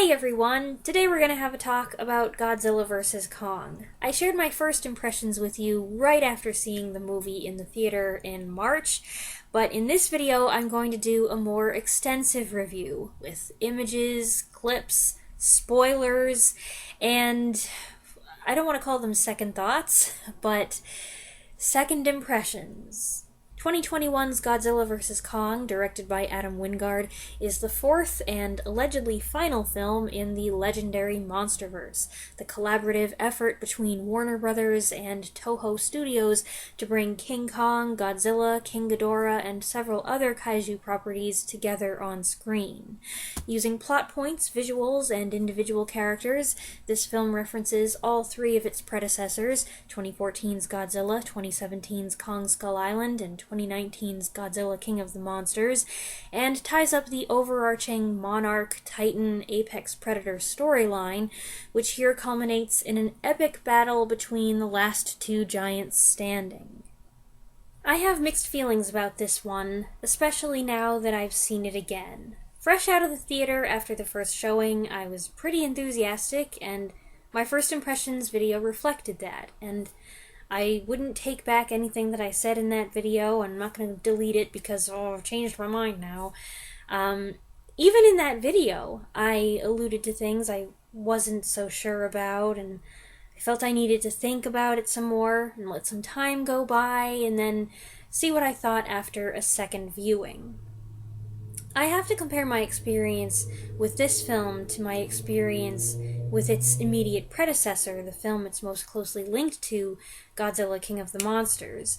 Hey everyone! Today we're going to have a talk about Godzilla vs. Kong. I shared my first impressions with you right after seeing the movie in the theater in March, but in this video I'm going to do a more extensive review with images, clips, spoilers, and I don't want to call them second thoughts, but second impressions. 2021's Godzilla vs. Kong, directed by Adam Wingard, is the fourth and allegedly final film in the legendary Monsterverse, the collaborative effort between Warner Brothers and Toho Studios to bring King Kong, Godzilla, King Ghidorah, and several other kaiju properties together on screen. Using plot points, visuals, and individual characters, this film references all three of its predecessors, 2014's Godzilla, 2017's Kong Skull Island, and 2019's Godzilla King of the Monsters, and ties up the overarching Monarch, Titan, Apex Predator storyline, which here culminates in an epic battle between the last two giants standing. I have mixed feelings about this one, especially now that I've seen it again. Fresh out of the theater after the first showing, I was pretty enthusiastic, and my first impressions video reflected that, and I wouldn't take back anything that I said in that video. I'm not going to delete it because, I've changed my mind now. Even in that video, I alluded to things I wasn't so sure about, and I felt I needed to think about it some more and let some time go by and then see what I thought after a second viewing. I have to compare my experience with this film to my experience with its immediate predecessor, the film it's most closely linked to, Godzilla King of the Monsters.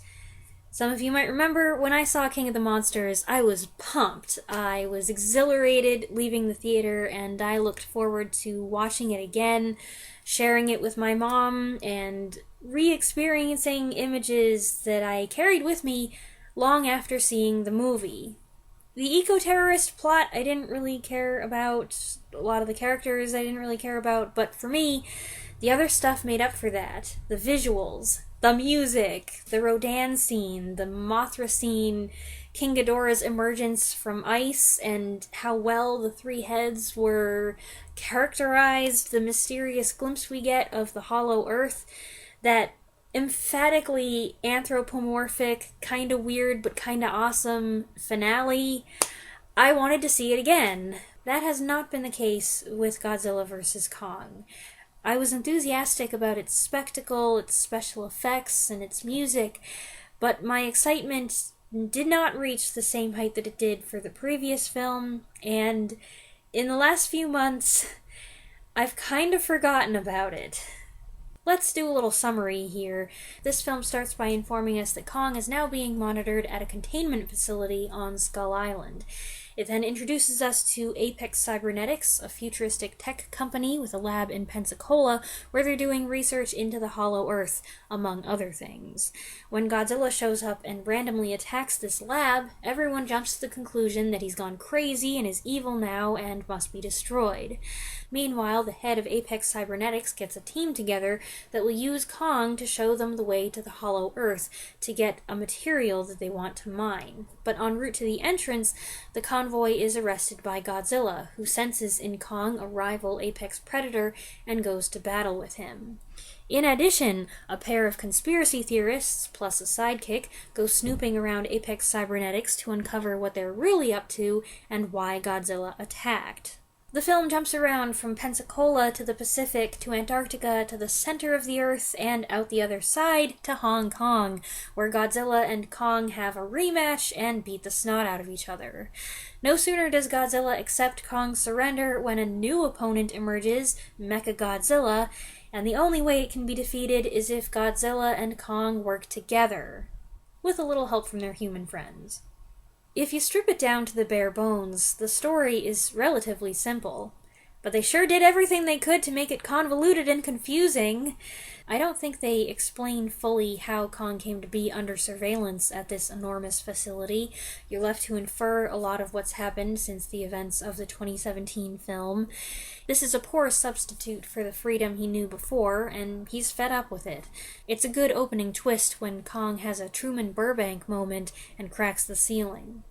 Some of you might remember when I saw King of the Monsters, I was pumped. I was exhilarated leaving the theater, and I looked forward to watching it again, sharing it with my mom, and re-experiencing images that I carried with me long after seeing the movie. The eco-terrorist plot I didn't really care about, a lot of the characters I didn't really care about, but for me, the other stuff made up for that. The visuals, the music, the Rodan scene, the Mothra scene, King Ghidorah's emergence from ice, and how well the three heads were characterized, the mysterious glimpse we get of the Hollow Earth, that emphatically anthropomorphic, kinda weird but kinda awesome finale. I wanted to see it again. That has not been the case with Godzilla vs. Kong. I was enthusiastic about its spectacle, its special effects, and its music, but my excitement did not reach the same height that it did for the previous film, and in the last few months, I've kind of forgotten about it. Let's do a little summary here. This film starts by informing us that Kong is now being monitored at a containment facility on Skull Island. It then introduces us to Apex Cybernetics, a futuristic tech company with a lab in Pensacola where they're doing research into the Hollow Earth, among other things. When Godzilla shows up and randomly attacks this lab, everyone jumps to the conclusion that he's gone crazy and is evil now and must be destroyed. Meanwhile, the head of Apex Cybernetics gets a team together that will use Kong to show them the way to the Hollow Earth to get a material that they want to mine. But en route to the entrance, the convoy is arrested by Godzilla, who senses in Kong a rival apex predator and goes to battle with him. In addition, a pair of conspiracy theorists, plus a sidekick, go snooping around Apex Cybernetics to uncover what they're really up to and why Godzilla attacked. The film jumps around from Pensacola to the Pacific to Antarctica to the center of the Earth and out the other side to Hong Kong, where Godzilla and Kong have a rematch and beat the snot out of each other. No sooner does Godzilla accept Kong's surrender when a new opponent emerges, Mechagodzilla, and the only way it can be defeated is if Godzilla and Kong work together, with a little help from their human friends. If you strip it down to the bare bones, the story is relatively simple, but they sure did everything they could to make it convoluted and confusing. I don't think they explain fully how Kong came to be under surveillance at this enormous facility. You're left to infer a lot of what's happened since the events of the 2017 film. This is a poor substitute for the freedom he knew before, and he's fed up with it. It's a good opening twist when Kong has a Truman Burbank moment and cracks the ceiling.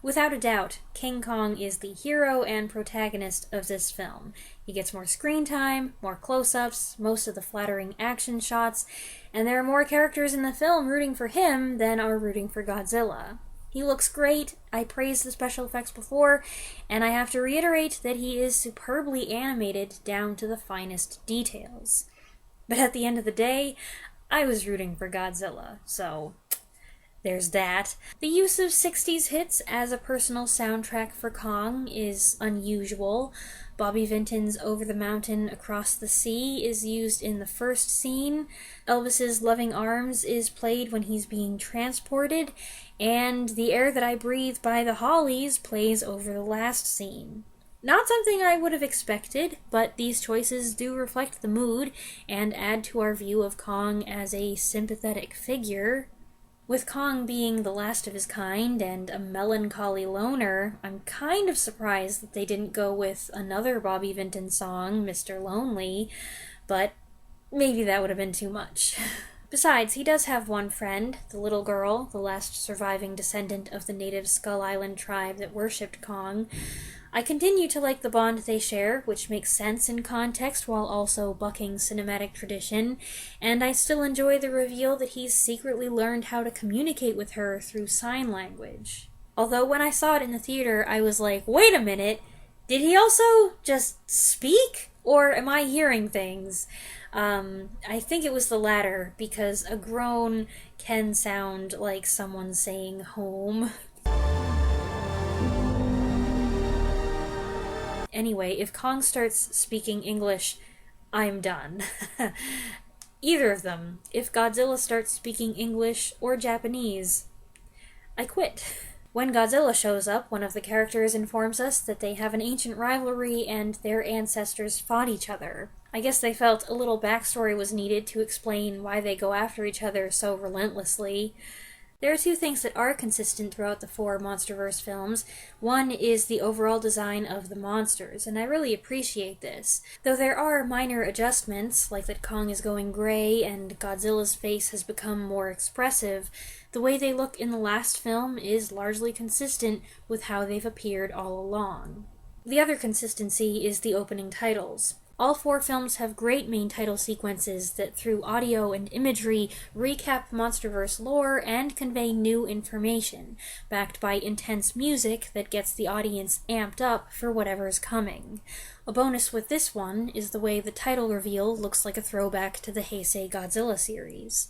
Without a doubt, King Kong is the hero and protagonist of this film. He gets more screen time, more close-ups, most of the flattering action shots, and there are more characters in the film rooting for him than are rooting for Godzilla. He looks great, I praised the special effects before, and I have to reiterate that he is superbly animated down to the finest details. But at the end of the day, I was rooting for Godzilla, so there's that. The use of 60s hits as a personal soundtrack for Kong is unusual. Bobby Vinton's Over the Mountain, Across the Sea is used in the first scene. Elvis's Loving Arms is played when he's being transported. And The Air That I Breathe by the Hollies plays over the last scene. Not something I would have expected, but these choices do reflect the mood and add to our view of Kong as a sympathetic figure. With Kong being the last of his kind and a melancholy loner, I'm kind of surprised that they didn't go with another Bobby Vinton song, Mr. Lonely, but maybe that would have been too much. Besides, he does have one friend, the little girl, the last surviving descendant of the native Skull Island tribe that worshipped Kong. I continue to like the bond they share, which makes sense in context while also bucking cinematic tradition, and I still enjoy the reveal that he's secretly learned how to communicate with her through sign language. Although when I saw it in the theater, I was like, wait a minute, did he also just speak? Or am I hearing things? I think it was the latter, because a groan can sound like someone saying home. Anyway, if Kong starts speaking English, I'm done. Either of them. If Godzilla starts speaking English or Japanese, I quit. When Godzilla shows up, one of the characters informs us that they have an ancient rivalry and their ancestors fought each other. I guess they felt a little backstory was needed to explain why they go after each other so relentlessly. There are two things that are consistent throughout the four MonsterVerse films. One is the overall design of the monsters, and I really appreciate this. Though there are minor adjustments, like that Kong is going gray and Godzilla's face has become more expressive, the way they look in the last film is largely consistent with how they've appeared all along. The other consistency is the opening titles. All four films have great main title sequences that, through audio and imagery, recap MonsterVerse lore and convey new information, backed by intense music that gets the audience amped up for whatever's coming. A bonus with this one is the way the title reveal looks like a throwback to the Heisei Godzilla series.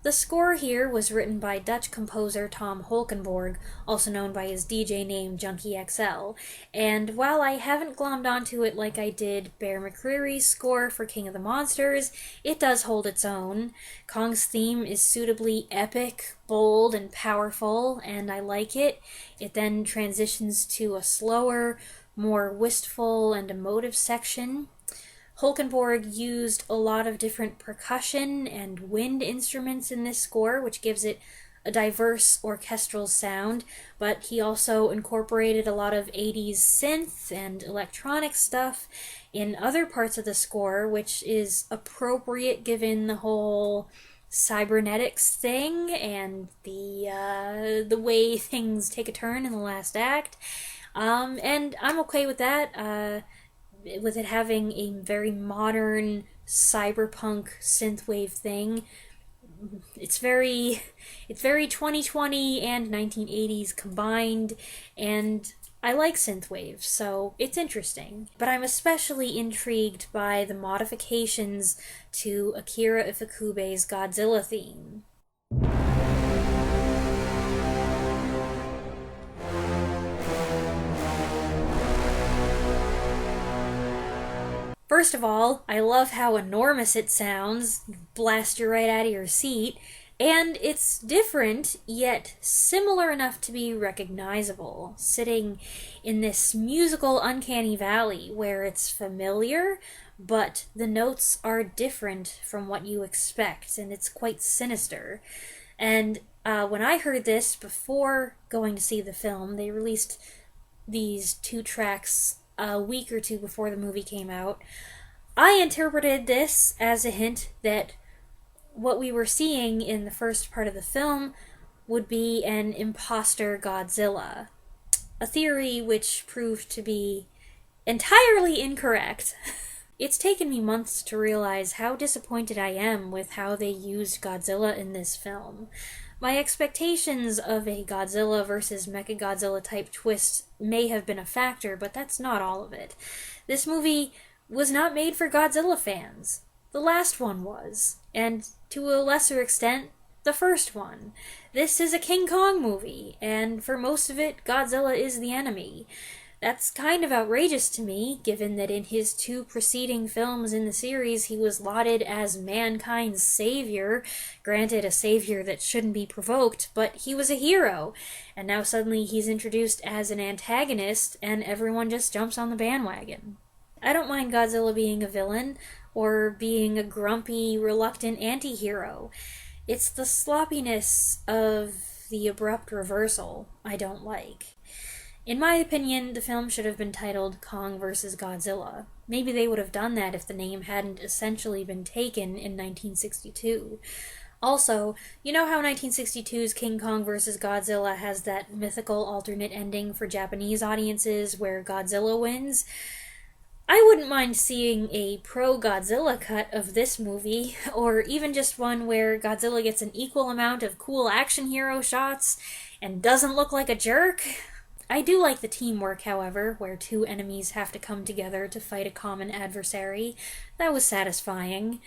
The score here was written by Dutch composer Tom Holkenborg, also known by his DJ name Junkie XL, and while I haven't glommed onto it like I did Bear McCreary's score for King of the Monsters, it does hold its own. Kong's theme is suitably epic, bold, and powerful, and I like it. It then transitions to a slower, more wistful and emotive section. Holkenborg used a lot of different percussion and wind instruments in this score, which gives it a diverse orchestral sound, but he also incorporated a lot of 80s synth and electronic stuff in other parts of the score, which is appropriate given the whole cybernetics thing and the way things take a turn in the last act. And I'm okay with that. With it having a very modern cyberpunk synthwave thing. It's very 2020 and 1980s combined, and I like synthwave, so it's interesting. But I'm especially intrigued by the modifications to Akira Ifukube's Godzilla theme. First of all, I love how enormous it sounds, blast you right out of your seat, and it's different, yet similar enough to be recognizable, sitting in this musical uncanny valley where it's familiar, but the notes are different from what you expect, and it's quite sinister. And when I heard this before going to see the film, they released these 2 tracks a week or 2 before the movie came out. I interpreted this as a hint that what we were seeing in the first part of the film would be an imposter Godzilla. a theory which proved to be entirely incorrect. It's taken me months to realize how disappointed I am with how they used Godzilla in this film. My expectations of a Godzilla versus Mechagodzilla type twist may have been a factor, but that's not all of it. This movie was not made for Godzilla fans. The last one was, and to a lesser extent, the first one. This is a King Kong movie, and for most of it, Godzilla is the enemy. That's kind of outrageous to me, given that in his 2 preceding films in the series he was lauded as mankind's savior, granted a savior that shouldn't be provoked, but he was a hero, and now suddenly he's introduced as an antagonist and everyone just jumps on the bandwagon. I don't mind Godzilla being a villain, or being a grumpy, reluctant anti-hero. It's the sloppiness of the abrupt reversal I don't like. In my opinion, the film should have been titled Kong vs. Godzilla. Maybe they would have done that if the name hadn't essentially been taken in 1962. Also, you know how 1962's King Kong vs. Godzilla has that mythical alternate ending for Japanese audiences where Godzilla wins? I wouldn't mind seeing a pro-Godzilla cut of this movie, or even just one where Godzilla gets an equal amount of cool action hero shots and doesn't look like a jerk. I do like the teamwork, however, where 2 enemies have to come together to fight a common adversary. That was satisfying.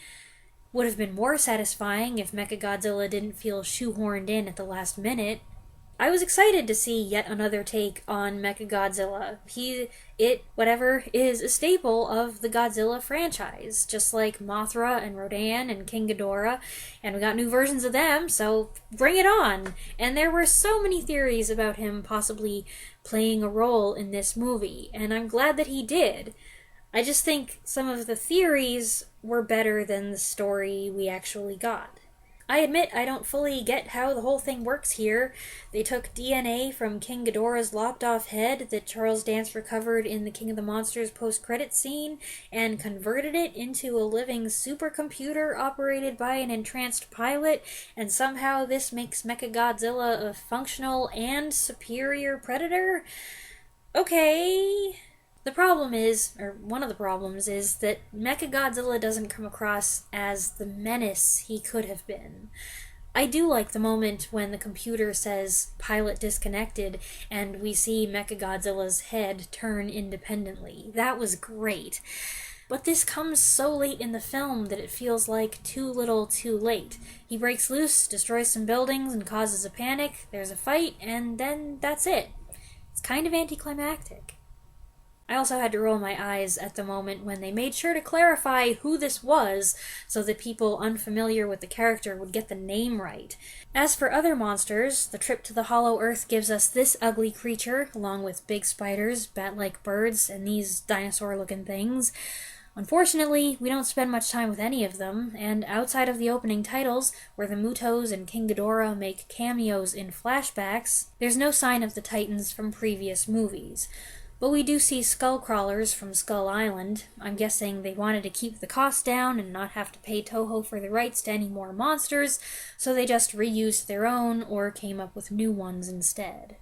Would have been more satisfying if Mechagodzilla didn't feel shoehorned in at the last minute. I was excited to see yet another take on Mechagodzilla. Whatever, is a staple of the Godzilla franchise, just like Mothra and Rodan and King Ghidorah, and we got new versions of them, so bring it on! And there were so many theories about him possibly playing a role in this movie, and I'm glad that he did. I just think some of the theories were better than the story we actually got. I admit I don't fully get how the whole thing works here. They took DNA from King Ghidorah's lopped-off head that Charles Dance recovered in the King of the Monsters post-credits scene and converted it into a living supercomputer operated by an entranced pilot, and somehow this makes Mechagodzilla a functional and superior predator? Okay. The problem is, or one of the problems is, that Mechagodzilla doesn't come across as the menace he could have been. I do like the moment when the computer says pilot disconnected and we see Mechagodzilla's head turn independently. That was great. But this comes so late in the film that it feels like too little too late. He breaks loose, destroys some buildings, and causes a panic, there's a fight, and then that's it. It's kind of anticlimactic. I also had to roll my eyes at the moment when they made sure to clarify who this was so that people unfamiliar with the character would get the name right. As for other monsters, the trip to the Hollow Earth gives us this ugly creature, along with big spiders, bat-like birds, and these dinosaur-looking things. Unfortunately, we don't spend much time with any of them, and outside of the opening titles, where the Mutos and King Ghidorah make cameos in flashbacks, there's no sign of the Titans from previous movies. But we do see skull crawlers from Skull Island. I'm guessing they wanted to keep the cost down and not have to pay Toho for the rights to any more monsters, so they just reused their own or came up with new ones instead.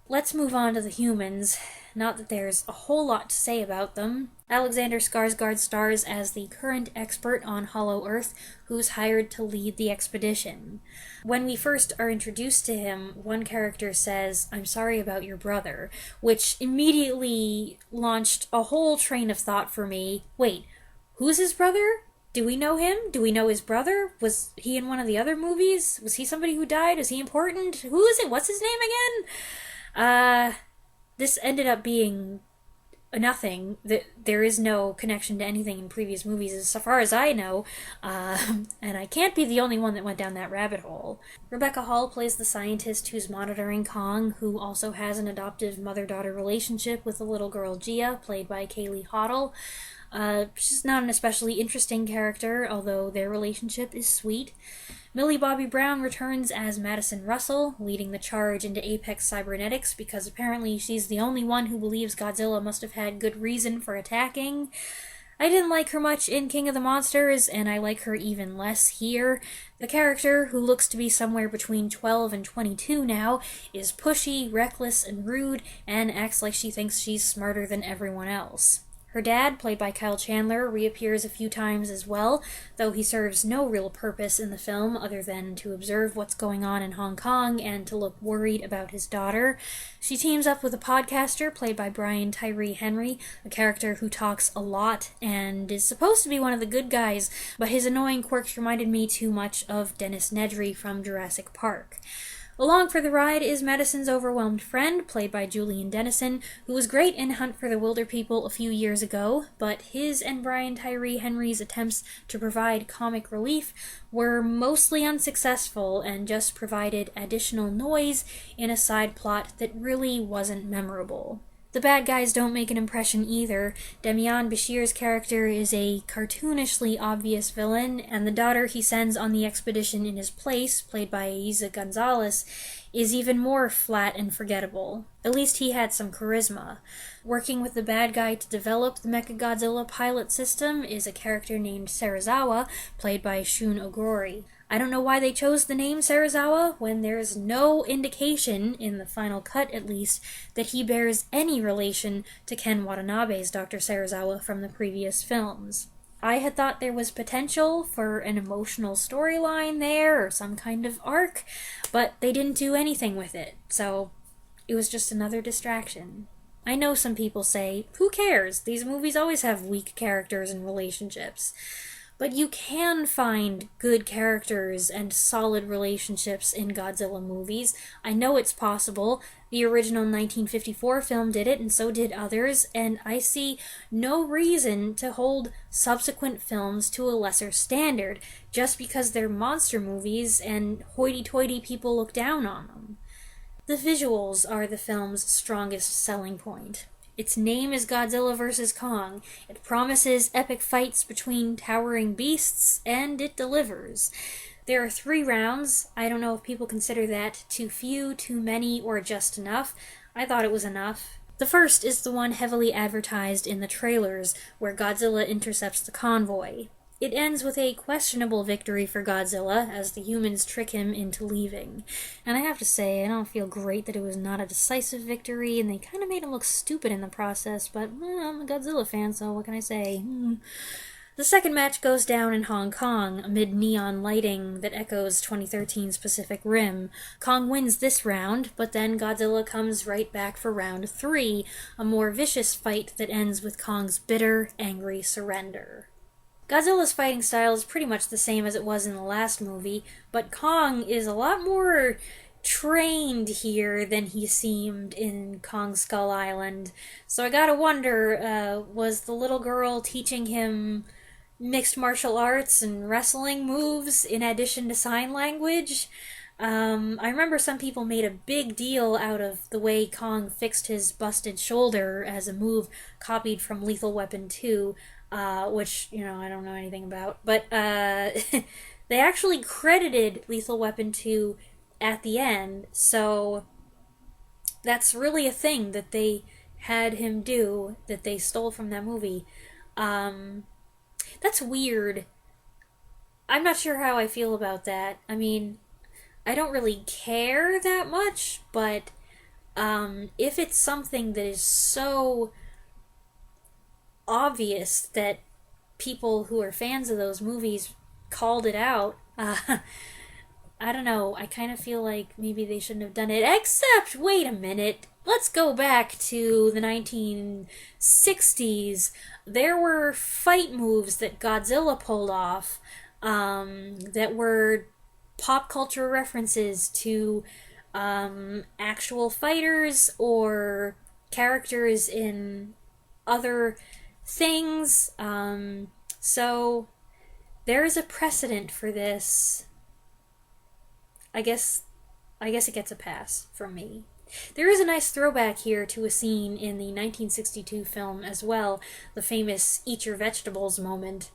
Let's move on to the humans. Not that there's a whole lot to say about them. Alexander Skarsgård stars as the current expert on Hollow Earth who's hired to lead the expedition. When we first are introduced to him, one character says, "I'm sorry about your brother," which immediately launched a whole train of thought for me. Wait, who's his brother? Do we know him? Do we know his brother? Was he in one of the other movies? Was he somebody who died? Is he important? Who is it? What's his name again? This ended up being there is no connection to anything in previous movies as far as I know, and I can't be the only one that went down that rabbit hole. Rebecca Hall plays the scientist who's monitoring Kong, who also has an adoptive mother-daughter relationship with the little girl Gia, played by Kaylee Hoddle. She's not an especially interesting character, although their relationship is sweet. Millie Bobby Brown returns as Madison Russell, leading the charge into Apex Cybernetics because apparently she's the only one who believes Godzilla must have had good reason for attacking. I didn't like her much in King of the Monsters, and I like her even less here. The character, who looks to be somewhere between 12 and 22 now, is pushy, reckless, and rude, and acts like she thinks she's smarter than everyone else. Her dad, played by Kyle Chandler, reappears a few times as well, though he serves no real purpose in the film other than to observe what's going on in Hong Kong and to look worried about his daughter. She teams up with a podcaster, played by Brian Tyree Henry, a character who talks a lot and is supposed to be one of the good guys, but his annoying quirks reminded me too much of Dennis Nedry from Jurassic Park. Along for the ride is Madison's overwhelmed friend, played by Julian Dennison, who was great in Hunt for the Wilderpeople a few years ago, but his and Brian Tyree Henry's attempts to provide comic relief were mostly unsuccessful and just provided additional noise in a side plot that really wasn't memorable. The bad guys don't make an impression either. Demian Bashir's character is a cartoonishly obvious villain, and the daughter he sends on the expedition in his place, played by Eiza Gonzalez, is even more flat and forgettable. At least he had some charisma. Working with the bad guy to develop the Mechagodzilla pilot system is a character named Serizawa, played by Shun Oguri. I don't know why they chose the name Serizawa when there's no indication, in the final cut at least, that he bears any relation to Ken Watanabe's Dr. Serizawa from the previous films. I had thought there was potential for an emotional storyline there or some kind of arc, but they didn't do anything with it, so it was just another distraction. I know some people say, who cares? These movies always have weak characters and relationships. But you can find good characters and solid relationships in Godzilla movies. I know it's possible. The original 1954 film did it, and so did others, and I see no reason to hold subsequent films to a lesser standard, just because they're monster movies and hoity-toity people look down on them. The visuals are the film's strongest selling point. Its name is Godzilla vs. Kong. It promises epic fights between towering beasts, and it delivers. There are 3 rounds. I don't know if people consider that too few, too many, or just enough. I thought it was enough. The first is the one heavily advertised in the trailers, where Godzilla intercepts the convoy. It ends with a questionable victory for Godzilla, as the humans trick him into leaving. And I have to say, I don't feel great that it was not a decisive victory, and they kind of made him look stupid in the process, but I'm a Godzilla fan, so what can I say? The second match goes down in Hong Kong, amid neon lighting that echoes 2013's Pacific Rim. Kong wins this round, but then Godzilla comes right back for round 3, a more vicious fight that ends with Kong's bitter, angry surrender. Godzilla's fighting style is pretty much the same as it was in the last movie, but Kong is a lot more trained here than he seemed in Kong Skull Island. So I gotta wonder, was the little girl teaching him mixed martial arts and wrestling moves in addition to sign language? I remember some people made a big deal out of the way Kong fixed his busted shoulder as a move copied from Lethal Weapon 2, which, I don't know anything about. But they actually credited Lethal Weapon 2 at the end, so that's really a thing that they had him do, that they stole from that movie. That's weird. I'm not sure how I feel about that. I mean, I don't really care that much, but if it's something that is so obvious that people who are fans of those movies called it out, I don't know, I kind of feel like maybe they shouldn't have done it, except, wait a minute, let's go back to the 1960s. There were fight moves that Godzilla pulled off that were pop culture references to actual fighters or characters in other things. So there is a precedent for this. I guess it gets a pass from me. There is a nice throwback here to a scene in the 1962 film as well, the famous eat your vegetables moment.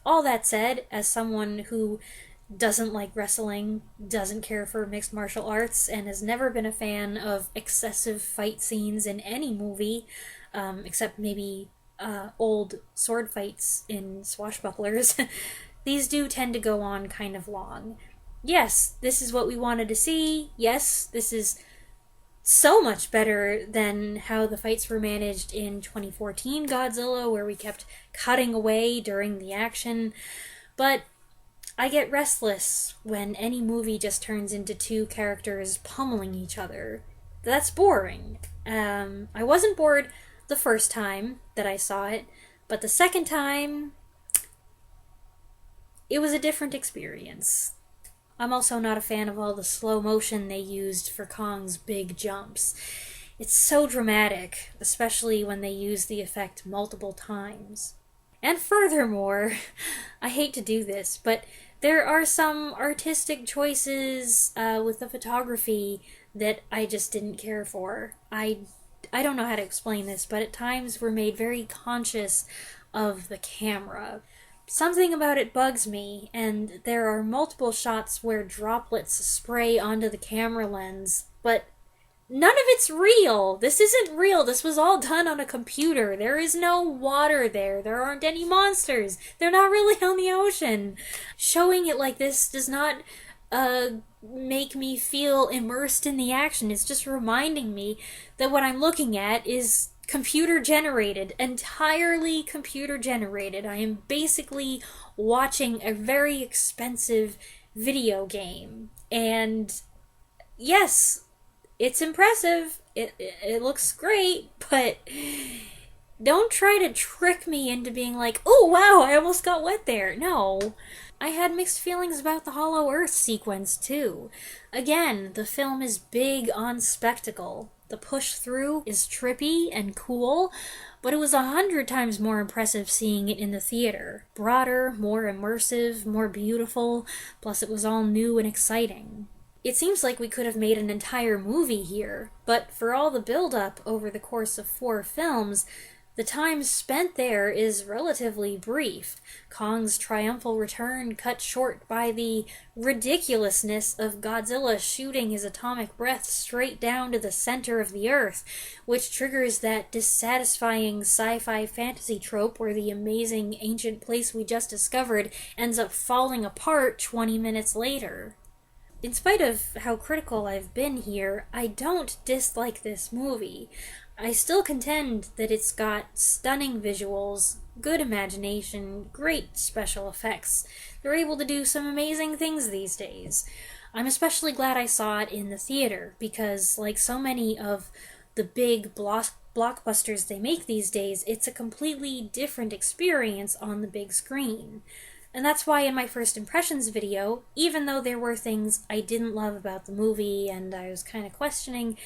All that said, as someone who doesn't like wrestling, doesn't care for mixed martial arts, and has never been a fan of excessive fight scenes in any movie, except maybe old sword fights in swashbucklers, these do tend to go on kind of long. Yes, this is what we wanted to see. Yes, this is so much better than how the fights were managed in 2014 Godzilla, where we kept cutting away during the action. But I get restless when any movie just turns into two characters pummeling each other. That's boring. I wasn't bored the first time that I saw it, but the second time, it was a different experience. I'm also not a fan of all the slow motion they used for Kong's big jumps. It's so dramatic, especially when they use the effect multiple times. And furthermore, I hate to do this, but there are some artistic choices with the photography that I just didn't care for. I don't know how to explain this, but at times we're made very conscious of the camera. Something about it bugs me, and there are multiple shots where droplets spray onto the camera lens, but none of it's real. This isn't real. This was all done on a computer. There is no water there. There aren't any monsters. They're not really on the ocean. Showing it like this does not make me feel immersed in the action. It's just reminding me that what I'm looking at is computer generated, entirely computer generated. I am basically watching a very expensive video game. And yes, it's impressive. It looks great, but don't try to trick me into being like, oh wow, I almost got wet there. No. I had mixed feelings about the Hollow Earth sequence too. Again, the film is big on spectacle. The push through is trippy and cool, but it was 100 times more impressive seeing it in the theater. Broader, more immersive, more beautiful, plus it was all new and exciting. It seems like we could have made an entire movie here, but for all the build-up over the course of 4 films, the time spent there is relatively brief. Kong's triumphal return cut short by the ridiculousness of Godzilla shooting his atomic breath straight down to the center of the Earth, which triggers that dissatisfying sci-fi fantasy trope where the amazing ancient place we just discovered ends up falling apart 20 minutes later. In spite of how critical I've been here, I don't dislike this movie. I still contend that it's got stunning visuals, good imagination, great special effects. They're able to do some amazing things these days. I'm especially glad I saw it in the theater, because like so many of the big blockbusters they make these days, it's a completely different experience on the big screen. And that's why in my first impressions video, even though there were things I didn't love about the movie and I was kind of questioning,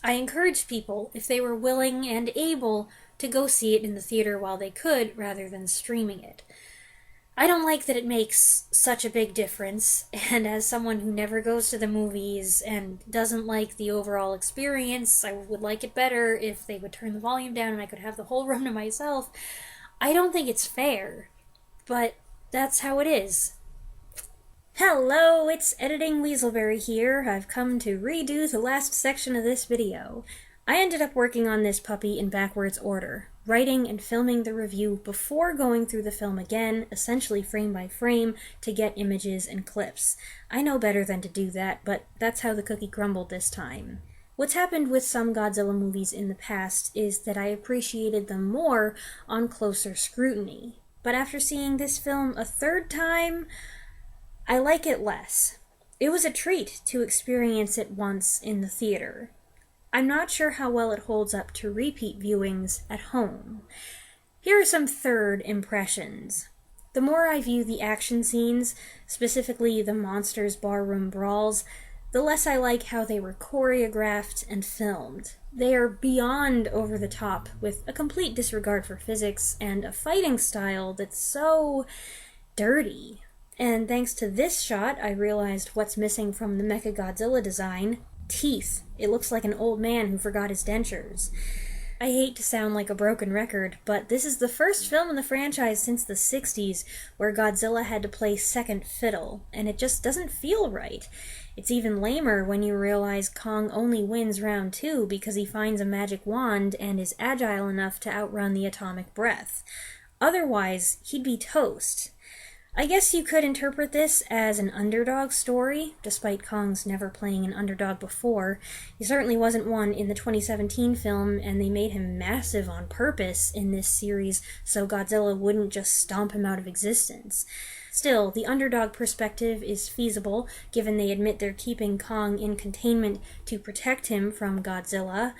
I encouraged people, if they were willing and able, to go see it in the theater while they could, rather than streaming it. I don't like that it makes such a big difference, and as someone who never goes to the movies and doesn't like the overall experience, I would like it better if they would turn the volume down and I could have the whole room to myself. I don't think it's fair, but that's how it is. Hello, it's Editing Weaselberry here. I've come to redo the last section of this video. I ended up working on this puppy in backwards order, writing and filming the review before going through the film again, essentially frame by frame, to get images and clips. I know better than to do that, but that's how the cookie crumbled this time. What's happened with some Godzilla movies in the past is that I appreciated them more on closer scrutiny. But after seeing this film a third time, I like it less. It was a treat to experience it once in the theater. I'm not sure how well it holds up to repeat viewings at home. Here are some third impressions. The more I view the action scenes, specifically the monsters' barroom brawls, the less I like how they were choreographed and filmed. They are beyond over the top, with a complete disregard for physics and a fighting style that's so dirty. And thanks to this shot, I realized what's missing from the Mechagodzilla design: teeth. It looks like an old man who forgot his dentures. I hate to sound like a broken record, but this is the first film in the franchise since the 60s where Godzilla had to play second fiddle, and it just doesn't feel right. It's even lamer when you realize Kong only wins round 2 because he finds a magic wand and is agile enough to outrun the atomic breath. Otherwise, he'd be toast. I guess you could interpret this as an underdog story, despite Kong's never playing an underdog before. He certainly wasn't one in the 2017 film, and they made him massive on purpose in this series so Godzilla wouldn't just stomp him out of existence. Still, the underdog perspective is feasible, given they admit they're keeping Kong in containment to protect him from Godzilla.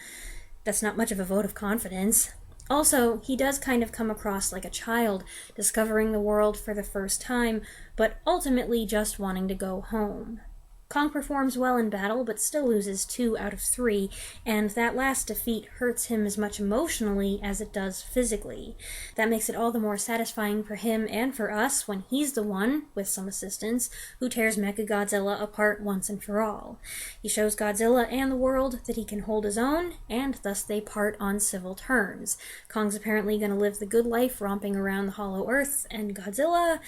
That's not much of a vote of confidence. Also, he does kind of come across like a child, discovering the world for the first time, but ultimately just wanting to go home. Kong performs well in battle, but still loses 2 out of 3, and that last defeat hurts him as much emotionally as it does physically. That makes it all the more satisfying for him and for us when he's the one, with some assistance, who tears Mechagodzilla apart once and for all. He shows Godzilla and the world that he can hold his own, and thus they part on civil terms. Kong's apparently going to live the good life romping around the Hollow Earth, and Godzilla...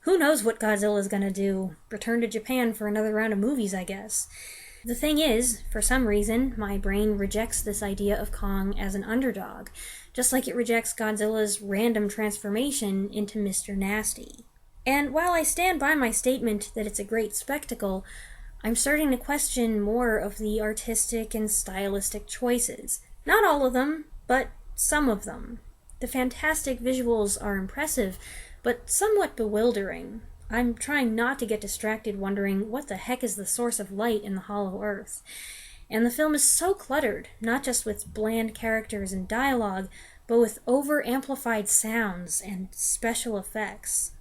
who knows what Godzilla's gonna do? Return to Japan for another round of movies, I guess. The thing is, for some reason, my brain rejects this idea of Kong as an underdog, just like it rejects Godzilla's random transformation into Mr. Nasty. And while I stand by my statement that it's a great spectacle, I'm starting to question more of the artistic and stylistic choices. Not all of them, but some of them. The fantastic visuals are impressive, but somewhat bewildering. I'm trying not to get distracted wondering what the heck is the source of light in the Hollow Earth. And the film is so cluttered, not just with bland characters and dialogue, but with over-amplified sounds and special effects.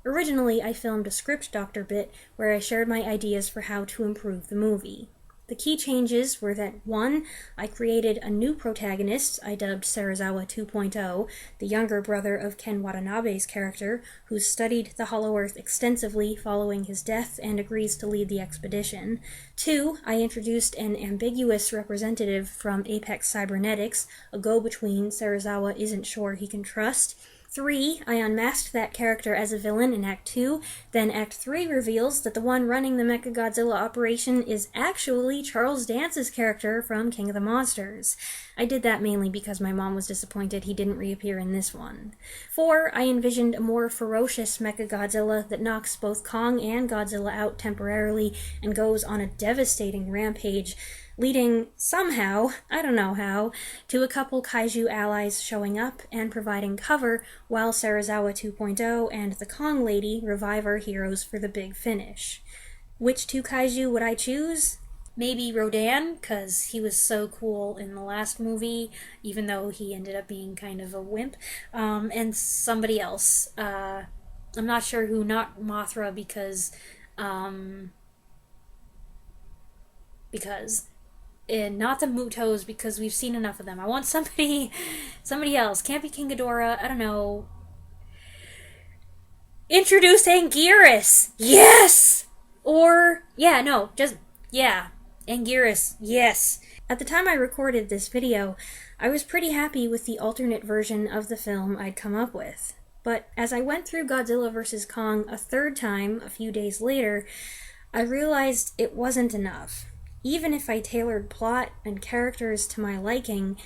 Originally, I filmed a script doctor bit where I shared my ideas for how to improve the movie. The key changes were that 1. I created a new protagonist I dubbed Serizawa 2.0, the younger brother of Ken Watanabe's character, who studied the Hollow Earth extensively following his death and agrees to lead the expedition. 2. I introduced an ambiguous representative from Apex Cybernetics, a go-between Serizawa isn't sure he can trust. 3. I unmasked that character as a villain in Act 2, then Act 3 reveals that the one running the Mechagodzilla operation is actually Charles Dance's character from King of the Monsters. I did that mainly because my mom was disappointed he didn't reappear in this one. 4. I envisioned a more ferocious Mechagodzilla that knocks both Kong and Godzilla out temporarily and goes on a devastating rampage, leading somehow, I don't know how, to a couple kaiju allies showing up and providing cover while Serizawa 2.0 and the Kong Lady revive our heroes for the big finish. Which 2 kaiju would I choose? Maybe Rodan, because he was so cool in the last movie, even though he ended up being kind of a wimp, and somebody else. I'm not sure who, not Mothra, because... And not the Mutos, because we've seen enough of them. I want somebody else. Can't be King Ghidorah. I don't know. Introduce Anguirus! Yes! Or, Anguirus, yes. At the time I recorded this video, I was pretty happy with the alternate version of the film I'd come up with. But as I went through Godzilla vs. Kong a third time a few days later, I realized it wasn't enough. Even if I tailored plot and characters to my liking,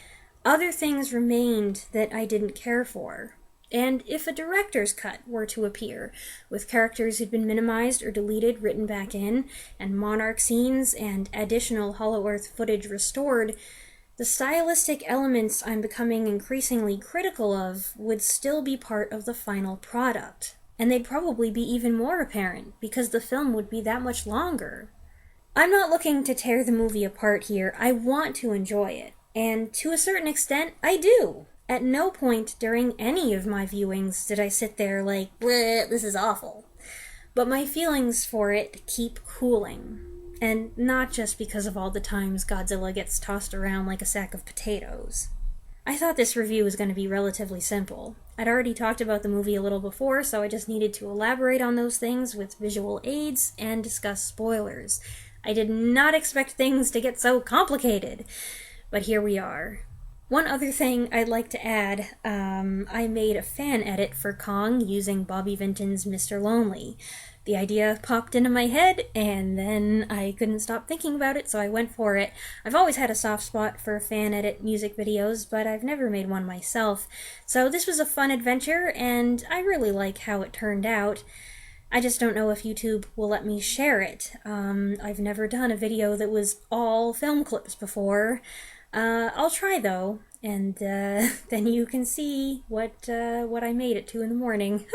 other things remained that I didn't care for. And if a director's cut were to appear, with characters who'd been minimized or deleted written back in, and monarch scenes and additional Hollow Earth footage restored, the stylistic elements I'm becoming increasingly critical of would still be part of the final product. And they'd probably be even more apparent, because the film would be that much longer. I'm not looking to tear the movie apart here. I want to enjoy it. And to a certain extent, I do. At no point during any of my viewings did I sit there like, bleh, this is awful. But my feelings for it keep cooling. And not just because of all the times Godzilla gets tossed around like a sack of potatoes. I thought this review was going to be relatively simple. I'd already talked about the movie a little before, so I just needed to elaborate on those things with visual aids and discuss spoilers. I did not expect things to get so complicated, but here we are. One other thing I'd like to add, I made a fan edit for Kong using Bobby Vinton's Mr. Lonely. The idea popped into my head, and then I couldn't stop thinking about it, so I went for it. I've always had a soft spot for fan edit music videos, but I've never made one myself. So this was a fun adventure, and I really like how it turned out. I just don't know if YouTube will let me share it. I've never done a video that was all film clips before. I'll try though, and then you can see what I made at 2 in the morning.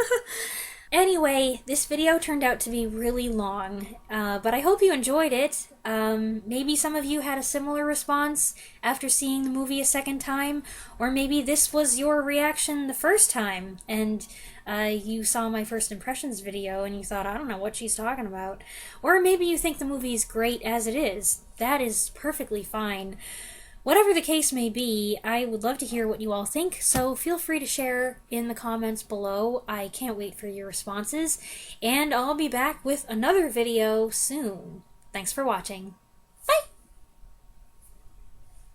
Anyway, this video turned out to be really long, but I hope you enjoyed it. Maybe some of you had a similar response after seeing the movie a second time, or maybe this was your reaction the first time, and you saw my first impressions video and you thought, I don't know what she's talking about. Or maybe you think the movie is great as it is. That is perfectly fine. Whatever the case may be, I would love to hear what you all think, so feel free to share in the comments below. I can't wait for your responses, and I'll be back with another video soon. Thanks for watching.